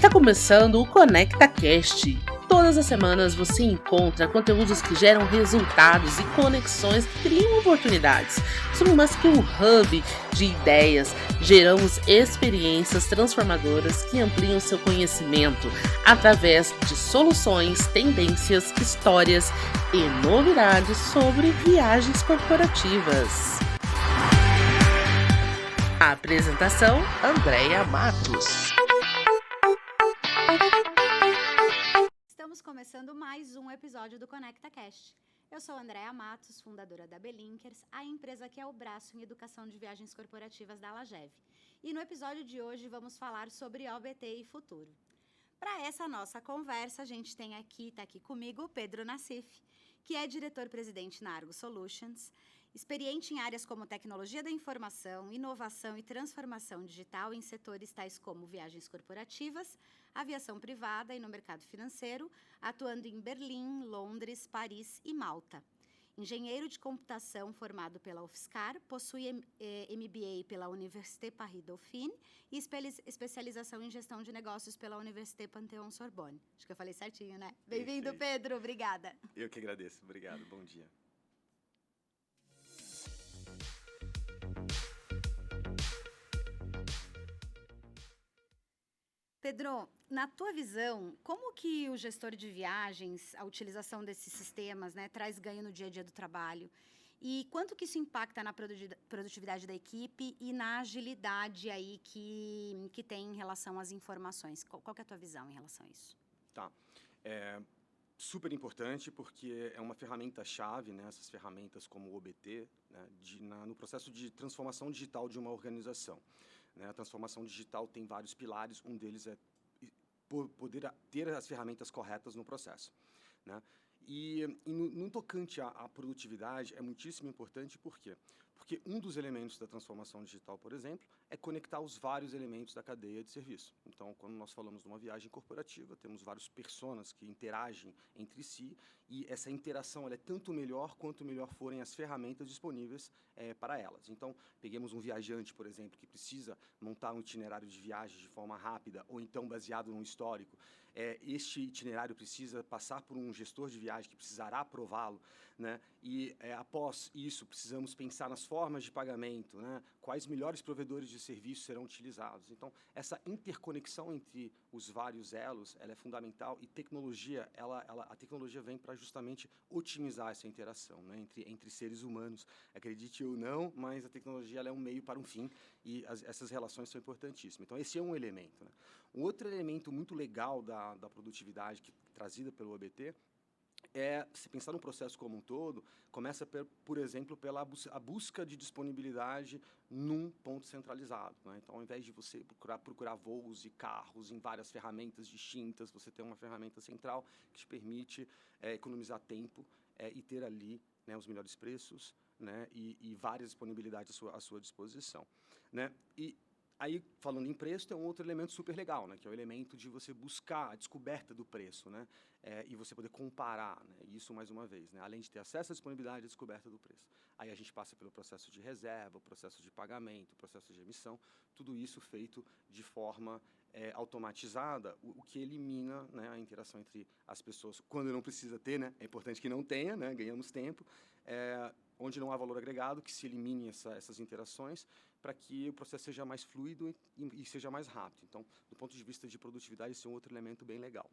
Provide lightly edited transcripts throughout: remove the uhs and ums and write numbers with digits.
Está começando o ConectaCast. Todas as semanas você encontra conteúdos que geram resultados e conexões que criam oportunidades. Somos mais que um hub de ideias, geramos experiências transformadoras que ampliam seu conhecimento através de soluções, tendências, histórias e novidades sobre viagens corporativas. A apresentação: Andréia Matos. Estamos começando mais um episódio do ConectaCast. Eu sou Andréia Matos, fundadora da Belinkers, a empresa que é o braço em educação de viagens corporativas da Lagev. E no episódio de hoje vamos falar sobre OBT e futuro. Para essa nossa conversa, a gente está aqui comigo o Pedro Nassif, que é diretor-presidente na Argo Solutions, experiente em áreas como tecnologia da informação, inovação e transformação digital em setores tais como viagens corporativas, aviação privada e no mercado financeiro, atuando em Berlim, Londres, Paris e Malta. Engenheiro de computação formado pela UFSCar, possui MBA pela Université Paris-Dauphine e especialização em gestão de negócios pela Université Panthéon-Sorbonne. Acho que eu falei certinho, né? Bem-vindo, Pedro. Obrigada. Eu que agradeço. Obrigado. Bom dia. Pedro, na tua visão, como que o gestor de viagens, a utilização desses sistemas, né, traz ganho no dia a dia do trabalho? E quanto que isso impacta na produtividade da equipe e na agilidade aí que tem em relação às informações? Qual que é a tua visão em relação a isso? Tá. Super importante porque é uma ferramenta-chave, né, essas ferramentas como o OBT, né, no processo de transformação digital de uma organização. Né? A transformação digital tem vários pilares, um deles é poder ter as ferramentas corretas no processo. Né? E no tocante à produtividade é muitíssimo importante, por quê? Porque um dos elementos da transformação digital, por exemplo, é conectar os vários elementos da cadeia de serviço. Então, quando nós falamos de uma viagem corporativa, temos vários personas que interagem entre si e essa interação ela é tanto melhor quanto melhor forem as ferramentas disponíveis para elas. Então, peguemos um viajante, por exemplo, que precisa montar um itinerário de viagem de forma rápida ou então baseado num histórico. Este itinerário precisa passar por um gestor de viagem que precisará aprová-lo, né? E após isso precisamos pensar nas formas de pagamento, né? Quais melhores provedores de serviço serão utilizados. Então, essa interconexão entre os vários elos, ela é fundamental e tecnologia, a tecnologia vem para justamente otimizar essa interação, né? entre seres humanos. Acredite ou não, mas a tecnologia ela é um meio para um fim e essas relações são importantíssimas. Então, esse é um elemento. Né? Um outro elemento muito legal da produtividade trazida pelo OBT se pensar no processo como um todo, começa, por exemplo, pela busca de disponibilidade num ponto centralizado. Né? Então, ao invés de você procurar voos e carros em várias ferramentas distintas, você tem uma ferramenta central que te permite economizar tempo e ter ali, né, os melhores preços, né, e várias disponibilidades à sua disposição. Né? E aí, falando em preço, tem um outro elemento super legal, né, que é o elemento de você buscar a descoberta do preço, né, e você poder comparar, né, isso mais uma vez, né, além de ter acesso à disponibilidade e descoberta do preço. Aí a gente passa pelo processo de reserva, o processo de pagamento, o processo de emissão, tudo isso feito de forma automatizada, o que elimina, né, a interação entre as pessoas, quando não precisa ter, né, é importante que não tenha, né, ganhamos tempo, onde não há valor agregado, que se elimine essas interações, para que o processo seja mais fluido e seja mais rápido. Então, do ponto de vista de produtividade, esse é um outro elemento bem legal.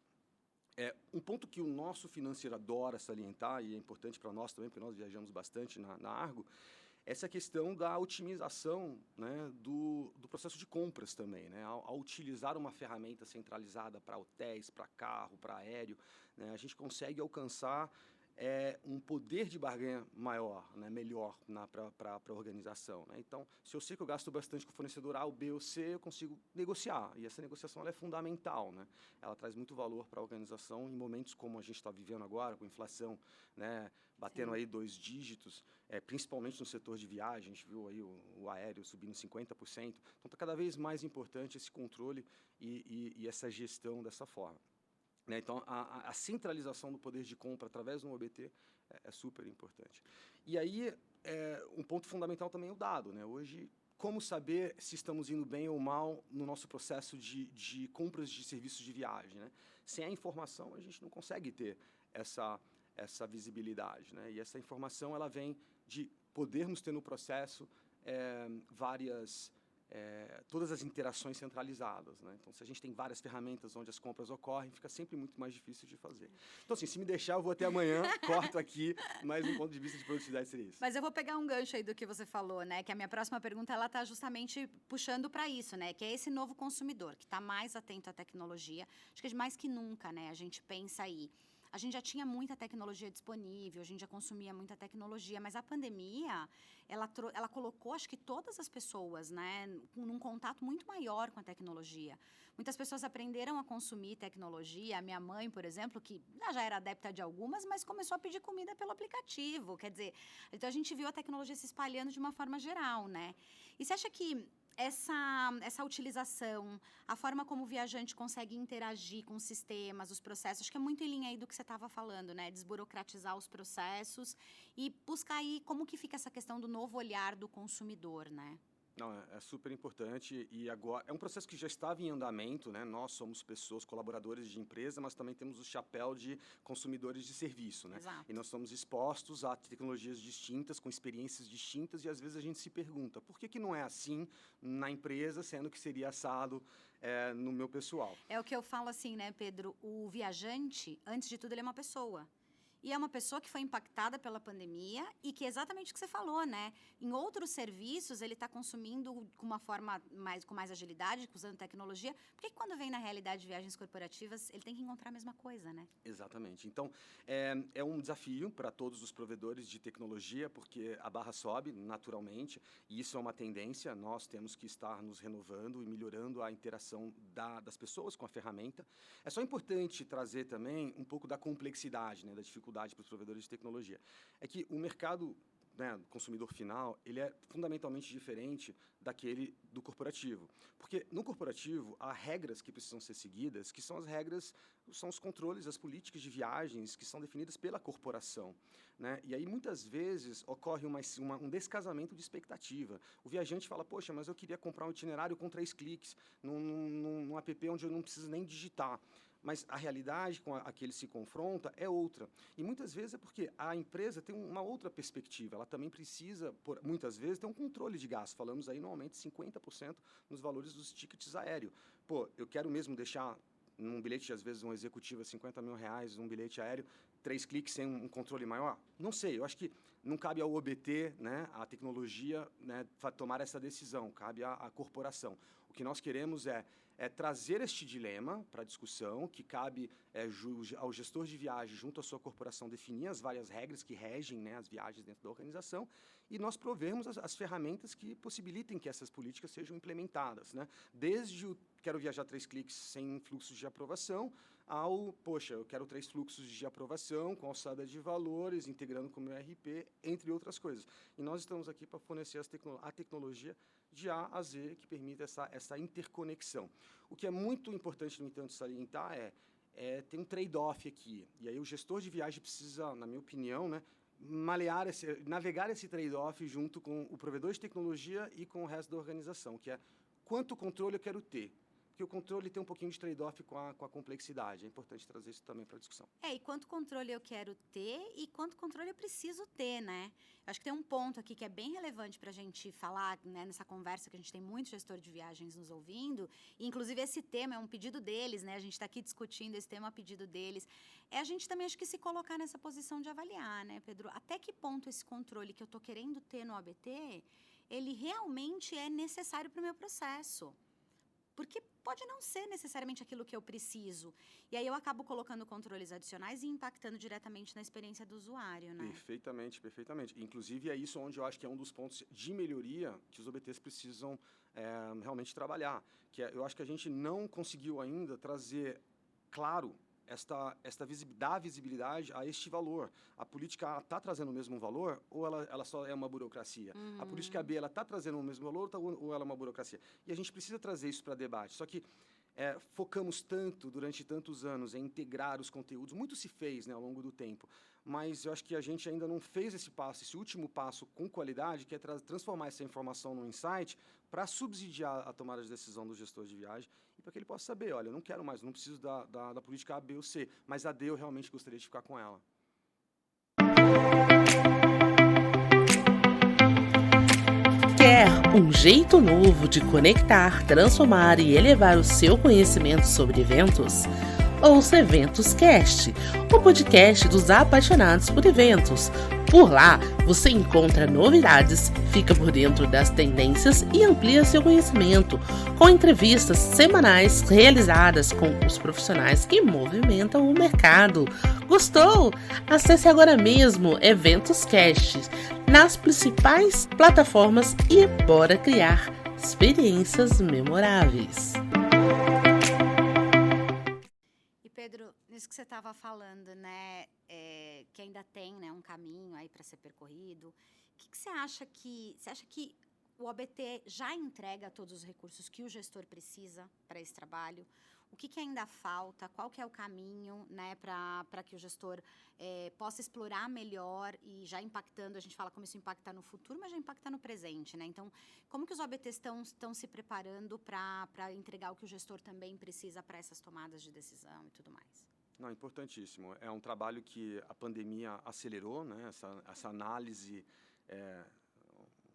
Um ponto que o nosso financeiro adora salientar, e é importante para nós também, porque nós viajamos bastante na Argo, essa questão da otimização, né, do processo de compras também. Né? Ao utilizar uma ferramenta centralizada para hotéis, para carro, para aéreo, né, a gente consegue alcançar um poder de barganha maior, né, melhor para a organização. Né? Então, se eu sei que eu gasto bastante com o fornecedor A, o B ou C, eu consigo negociar. E essa negociação ela é fundamental. Né? Ela traz muito valor para a organização em momentos como a gente está vivendo agora, com inflação, né, batendo aí 2 dígitos, principalmente no setor de viagem. A gente viu aí o aéreo subindo 50%. Então, está cada vez mais importante esse controle e essa gestão dessa forma. Né? Então, a centralização do poder de compra através do OBT é super importante. E aí, um ponto fundamental também é o dado. Né? Hoje, como saber se estamos indo bem ou mal no nosso processo de compras de serviços de viagem, né? Sem a informação, a gente não consegue ter essa visibilidade, né? E essa informação, ela vem de podermos ter no processo todas as interações centralizadas, né? Então, se a gente tem várias ferramentas onde as compras ocorrem, fica sempre muito mais difícil de fazer. Então, assim, se me deixar, eu vou até amanhã, corto aqui, mas um ponto de vista de produtividade seria isso. Mas eu vou pegar um gancho aí do que você falou, né? Que a minha próxima pergunta, ela tá justamente puxando para isso, né? Que é esse novo consumidor, que está mais atento à tecnologia. Acho que é mais que nunca, né? A gente pensa aí. A gente já tinha muita tecnologia disponível, a gente já consumia muita tecnologia, mas a pandemia, ela colocou, acho que todas as pessoas, né, num contato muito maior com a tecnologia. Muitas pessoas aprenderam a consumir tecnologia. A minha mãe, por exemplo, que já era adepta de algumas, mas começou a pedir comida pelo aplicativo. Quer dizer, então a gente viu a tecnologia se espalhando de uma forma geral, né? E você acha que essa utilização, a forma como o viajante consegue interagir com os sistemas, os processos, acho que é muito em linha aí do que você estava falando, né? Desburocratizar os processos e buscar aí como que fica essa questão do novo olhar do consumidor, né? Não, é super importante e agora é um processo que já estava em andamento, né? Nós somos pessoas, colaboradores de empresa, mas também temos o chapéu de consumidores de serviço, né? Exato. E nós somos expostos a tecnologias distintas, com experiências distintas, e às vezes a gente se pergunta, por que não é assim na empresa, sendo que seria assado no meu pessoal? É o que eu falo assim, né, Pedro? O viajante, antes de tudo, ele é uma pessoa. E é uma pessoa que foi impactada pela pandemia e que é exatamente o que você falou, né? Em outros serviços, ele está consumindo com uma forma com mais agilidade, usando tecnologia. Por que quando vem na realidade de viagens corporativas, ele tem que encontrar a mesma coisa, né? Exatamente. Então, é um desafio para todos os provedores de tecnologia, porque a barra sobe naturalmente, e isso é uma tendência. Nós temos que estar nos renovando e melhorando a interação das pessoas com a ferramenta. É só importante trazer também um pouco da complexidade, né, da dificuldade para os provedores de tecnologia. É que o mercado, né, do consumidor final, ele é fundamentalmente diferente daquele do corporativo. Porque no corporativo, há regras que precisam ser seguidas, que são as regras, são os controles, as políticas de viagens que são definidas pela corporação, né? E aí, muitas vezes, ocorre um descasamento de expectativa. O viajante fala, poxa, mas eu queria comprar um itinerário com 3 cliques, num app onde eu não preciso nem digitar. Mas a realidade com a que ele se confronta é outra. E muitas vezes é porque a empresa tem uma outra perspectiva. Ela também precisa, muitas vezes, ter um controle de gasto. Falamos aí, normalmente, 50% nos valores dos tickets aéreos. Pô, eu quero mesmo deixar num bilhete, às vezes, um executivo a R$50 mil, um bilhete aéreo, 3 cliques sem um controle maior? Não sei, eu acho que não cabe ao OBT, né, a tecnologia, né, tomar essa decisão, cabe à corporação. O que nós queremos é trazer este dilema para a discussão, que cabe ao gestor de viagem, junto à sua corporação, definir as várias regras que regem, né, as viagens dentro da organização, e nós provermos as ferramentas que possibilitem que essas políticas sejam implementadas, né? Desde o quero viajar 3 cliques sem fluxos de aprovação, ao, poxa, eu quero 3 fluxos de aprovação, com alçada de valores, integrando com o meu RP, entre outras coisas. E nós estamos aqui para fornecer a tecnologia de A a Z, que permite essa interconexão. O que é muito importante, no entanto, salientar tem um trade-off aqui. E aí o gestor de viagem precisa, na minha opinião, né, navegar esse trade-off junto com o provedor de tecnologia e com o resto da organização, que é quanto controle eu quero ter. Porque o controle tem um pouquinho de trade-off com a complexidade. É importante trazer isso também para a discussão. E quanto controle eu quero ter e quanto controle eu preciso ter, né? Acho que tem um ponto aqui que é bem relevante para a gente falar, né, nessa conversa, que a gente tem muito gestor de viagens nos ouvindo, e inclusive esse tema é um pedido deles, né? A gente está aqui discutindo esse tema a pedido deles. A gente também acho que se colocar nessa posição de avaliar, né, Pedro? Até que ponto esse controle que eu estou querendo ter no OBT, ele realmente é necessário para o meu processo? Porque pode não ser necessariamente aquilo que eu preciso. E aí eu acabo colocando controles adicionais e impactando diretamente na experiência do usuário, né? Perfeitamente, perfeitamente. Inclusive, é isso onde eu acho que é um dos pontos de melhoria que os OBTs precisam realmente trabalhar. Eu acho que a gente não conseguiu ainda trazer claro dar visibilidade a este valor. A política A está trazendo o mesmo valor ou ela só é uma burocracia? A política B está trazendo o mesmo valor ou ela é uma burocracia? E a gente precisa trazer isso para debate. Só que focamos tanto, durante tantos anos, em integrar os conteúdos. Muito se fez, né, ao longo do tempo, mas eu acho que a gente ainda não fez esse passo, esse último passo com qualidade, que é transformar essa informação num insight para subsidiar a tomada de decisão do gestor de viagem e para que ele possa saber, olha, eu não quero mais, não preciso da política A, B ou C, mas a D eu realmente gostaria de ficar com ela. Quer um jeito novo de conectar, transformar e elevar o seu conhecimento sobre eventos? Ouça Eventos Cast, o podcast dos apaixonados por eventos. Por lá, você encontra novidades, fica por dentro das tendências e amplia seu conhecimento, com entrevistas semanais realizadas com os profissionais que movimentam o mercado. Gostou? Acesse agora mesmo Eventos Cast nas principais plataformas e bora criar experiências memoráveis. Pedro, nisso que você estava falando, né, que ainda tem, né, um caminho aí para ser percorrido, o que você acha que o OBT já entrega todos os recursos que o gestor precisa para esse trabalho? O que ainda falta? Qual que é o caminho, né, para que o gestor possa explorar melhor e já impactando, a gente fala como isso impacta no futuro, mas já impacta no presente, né? Então, como que os OBTs estão se preparando para entregar o que o gestor também precisa para essas tomadas de decisão e tudo mais? Não, importantíssimo. É um trabalho que a pandemia acelerou, né? Essa análise,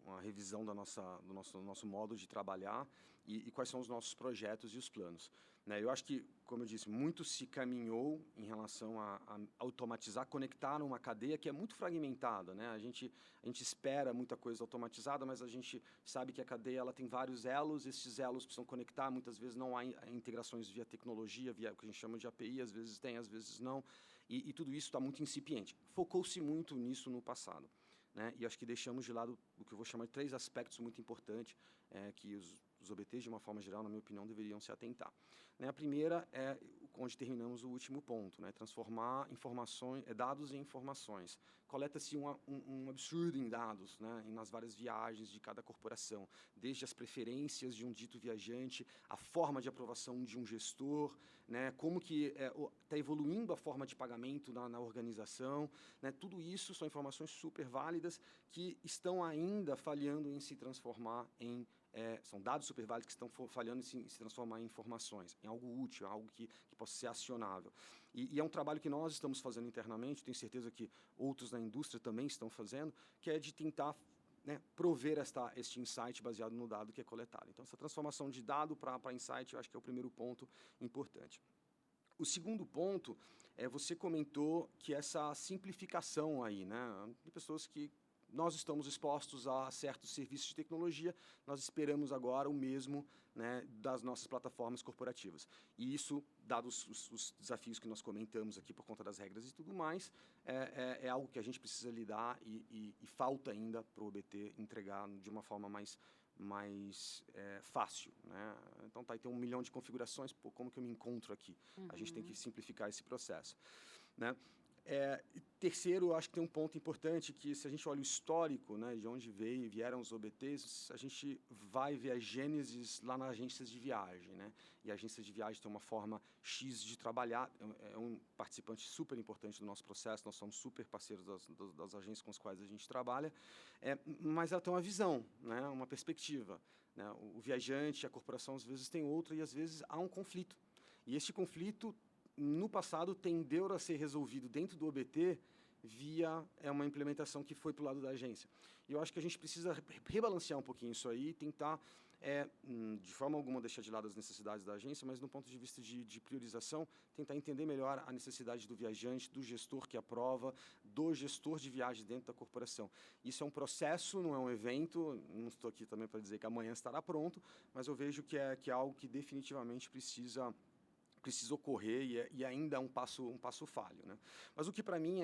uma revisão do nosso modo de trabalhar e quais são os nossos projetos e os planos. Né? Eu acho que, como eu disse, muito se caminhou em relação a automatizar, conectar uma cadeia que é muito fragmentada. Né? A gente espera muita coisa automatizada, mas a gente sabe que a cadeia ela tem vários elos, esses elos precisam conectar, muitas vezes não há integrações via tecnologia, via o que a gente chama de API, às vezes tem, às vezes não, e tudo isso está muito incipiente. Focou-se muito nisso no passado. Né? E acho que deixamos de lado o que eu vou chamar de 3 aspectos muito importantes que os OBTs, de uma forma geral, na minha opinião, deveriam se atentar. Né? A primeira é onde terminamos o último ponto, né? Transformar dados em informações. Coleta-se um absurdo em dados, né? Nas várias viagens de cada corporação, desde as preferências de um dito viajante, a forma de aprovação de um gestor, né? Como que está evoluindo a forma de pagamento na organização. Né? Tudo isso são informações super válidas que estão ainda falhando em se transformar em são dados super válidos que estão falhando em se transformar em informações, em algo útil, algo que possa ser acionável. E é um trabalho que nós estamos fazendo internamente, tenho certeza que outros na indústria também estão fazendo, que é de tentar, né, prover este insight baseado no dado que é coletado. Então, essa transformação de dado para insight, eu acho que é o primeiro ponto importante. O segundo ponto você comentou que essa simplificação aí, né, de pessoas que nós estamos expostos a certos serviços de tecnologia, nós esperamos agora o mesmo, né, das nossas plataformas corporativas. E isso, dados os desafios que nós comentamos aqui por conta das regras e tudo mais, é algo que a gente precisa lidar e falta ainda para o OBT entregar de uma forma mais fácil. Né? Então, tem 1 milhão de configurações, como que eu me encontro aqui? Uhum. A gente tem que simplificar esse processo. Né? Terceiro, eu acho que tem um ponto importante que, se a gente olha o histórico, né, de onde vieram os OBTs, a gente vai ver a gênesis lá nas agências de viagem. Né? E a agência de viagem tem uma forma X de trabalhar, é um participante super importante do nosso processo, nós somos super parceiros das agências com as quais a gente trabalha, mas ela tem uma visão, né, uma perspectiva. Né? O viajante, a corporação, às vezes tem outra e às vezes há um conflito. E este conflito, no passado, tendeu a ser resolvido dentro do OBT via uma implementação que foi para o lado da agência. E eu acho que a gente precisa rebalancear um pouquinho isso aí e tentar, de forma alguma, deixar de lado as necessidades da agência, mas, do ponto de vista de priorização, tentar entender melhor a necessidade do viajante, do gestor que aprova, do gestor de viagem dentro da corporação. Isso é um processo, não é um evento, não estou aqui também para dizer que amanhã estará pronto, mas eu vejo que é algo que definitivamente precisa ocorrer e ainda é um passo falho. Né? Mas o que para mim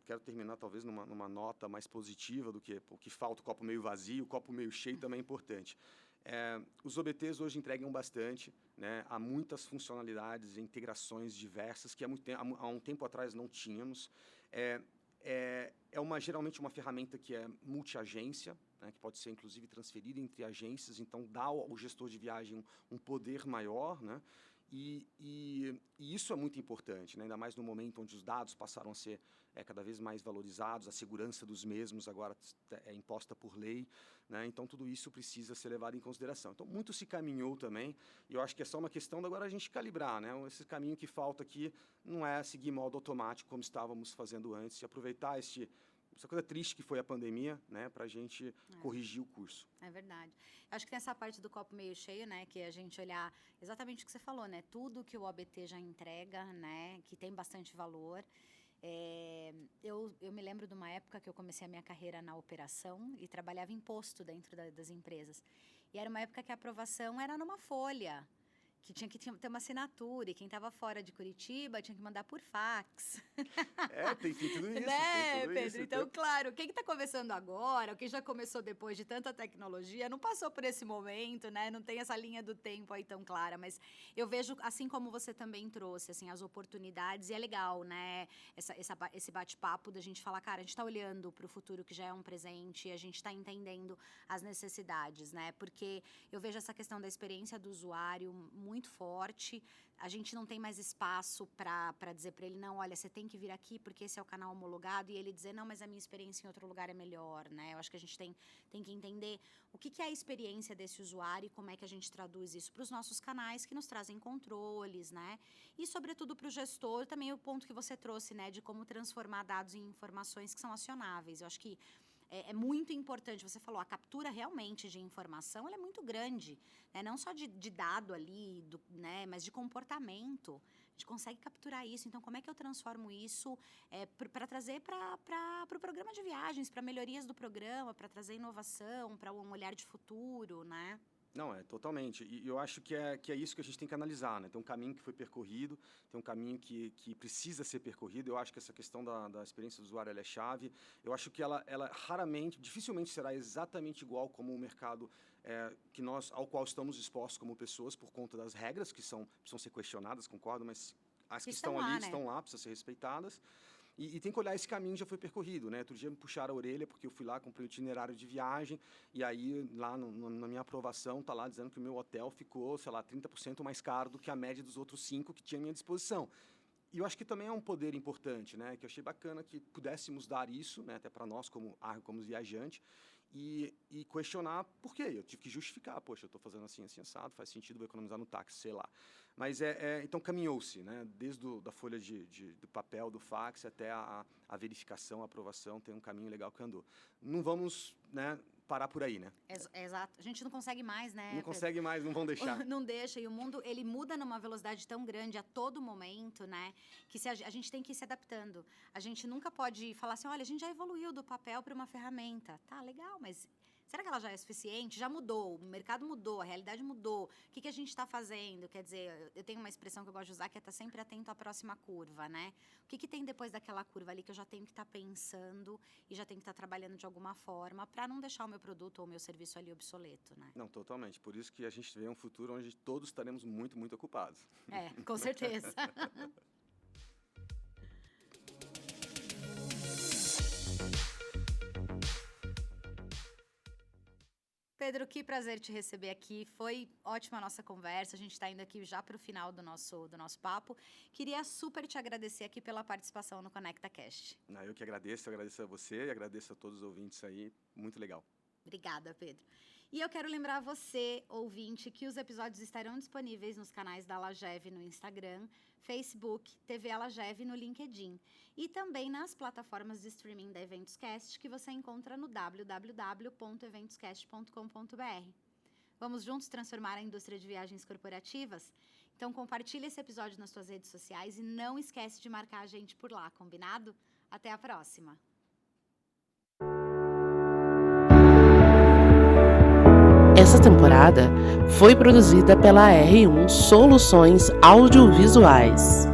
quero terminar talvez numa nota mais positiva do que o que falta, o copo meio vazio, o copo meio cheio também é importante. Os OBTs hoje entregam bastante, né? Há muitas funcionalidades e integrações diversas que há um tempo atrás não tínhamos. Geralmente uma ferramenta que é multi-agência, né, que pode ser inclusive transferido entre agências, então dá ao gestor de viagem um poder maior, né? E isso é muito importante, né? Ainda mais no momento onde os dados passaram a ser cada vez mais valorizados, a segurança dos mesmos agora é imposta por lei, né? Então tudo isso precisa ser levado em consideração. Então muito se caminhou também, e eu acho que é só uma questão de agora a gente calibrar, né? Esse caminho que falta aqui não é seguir modo automático como estávamos fazendo antes, e aproveitar essa coisa triste que foi a pandemia, né, para a gente corrigir o curso. É verdade. Eu acho que tem essa parte do copo meio cheio, né, que é a gente olhar exatamente o que você falou, né, tudo que o OBT já entrega, né, que tem bastante valor. Eu me lembro de uma época que eu comecei a minha carreira na operação e trabalhava em posto dentro das empresas. E era uma época que a aprovação era numa folha, que tinha que ter uma assinatura, e quem estava fora de Curitiba tinha que mandar por fax. Tem tudo isso. Né, tem tudo Pedro? isso. Então, claro, quem está começando agora, o que já começou depois de tanta tecnologia, não passou por esse momento, né? Não tem essa linha do tempo aí tão clara, mas eu vejo, assim como você também trouxe, assim, as oportunidades, e é legal, né? Esse bate-papo da gente falar, cara, a gente está olhando para o futuro que já é um presente, e a gente está entendendo as necessidades, né? Porque eu vejo essa questão da experiência do usuário muito forte. A gente não tem mais espaço para dizer para ele, não, olha, você tem que vir aqui porque esse é o canal homologado, e ele dizer, não, mas a minha experiência em outro lugar é melhor, né? Eu acho que a gente tem que entender o que é a experiência desse usuário e como é que a gente traduz isso para os nossos canais que nos trazem controles, né? E, sobretudo, para o gestor, também o ponto que você trouxe, né, de como transformar dados em informações que são acionáveis. Eu acho que é muito importante, você falou, a captura realmente de informação, ela é muito grande, né? Não só de dado ali, né? Mas de comportamento. A gente consegue capturar isso. Então, como é que eu transformo isso para trazer para o programa de viagens, para melhorias do programa, para trazer inovação, para um olhar de futuro, né? Não, totalmente. E eu acho que é isso que a gente tem que analisar, né? Tem um caminho que foi percorrido, tem um caminho que precisa ser percorrido. Eu acho que essa questão da experiência do usuário ela é chave. Eu acho que ela dificilmente será exatamente igual como o mercado ao qual estamos expostos como pessoas por conta das regras que precisam ser questionadas, concordo, mas as que estão ali, né? Estão lá, precisam ser respeitadas. E tem que olhar esse caminho que já foi percorrido, né? Outro dia me puxaram a orelha porque eu fui lá, comprei o itinerário de viagem e aí lá na minha aprovação tá lá dizendo que o meu hotel ficou, sei lá, 30% mais caro do que a média dos outros 5 que tinha à minha disposição. E eu acho que também é um poder importante, né? Que eu achei bacana que pudéssemos dar isso, né? Até para nós como viajante, e questionar por quê. Eu tive que justificar, poxa, eu estou fazendo assim, assado, faz sentido, vou economizar no táxi, sei lá. Mas então caminhou-se, né? Desde da folha do papel, do fax, até a verificação, a aprovação, tem um caminho legal que andou. Não vamos, né, parar por aí, né? Exato. A gente não consegue mais, né? Não consegue mais, não vão deixar. Não deixa. E o mundo, ele muda numa velocidade tão grande a todo momento, né? Que a gente tem que ir se adaptando. A gente nunca pode falar assim, olha, a gente já evoluiu do papel para uma ferramenta. Tá, legal, mas será que ela já é suficiente? Já mudou, o mercado mudou, a realidade mudou. O que a gente está fazendo? Quer dizer, eu tenho uma expressão que eu gosto de usar, que é estar sempre atento à próxima curva, né? O que tem depois daquela curva ali que eu já tenho que estar pensando e já tenho que estar trabalhando de alguma forma para não deixar o meu produto ou o meu serviço ali obsoleto, né? Não, totalmente. Por isso que a gente vê um futuro onde todos estaremos muito, muito ocupados. Com certeza. Pedro, que prazer te receber aqui. Foi ótima a nossa conversa. A gente está indo aqui já para o final do nosso papo. Queria super te agradecer aqui pela participação no ConectaCast. Eu que agradeço a você e agradeço a todos os ouvintes aí. Muito legal. Obrigada, Pedro. E eu quero lembrar você, ouvinte, que os episódios estarão disponíveis nos canais da Alagev no Instagram, Facebook, TV Alagev no LinkedIn e também nas plataformas de streaming da EventosCast que você encontra no www.eventoscast.com.br. Vamos juntos transformar a indústria de viagens corporativas? Então compartilhe esse episódio nas suas redes sociais e não esquece de marcar a gente por lá, combinado? Até a próxima! Essa temporada foi produzida pela R1 Soluções Audiovisuais.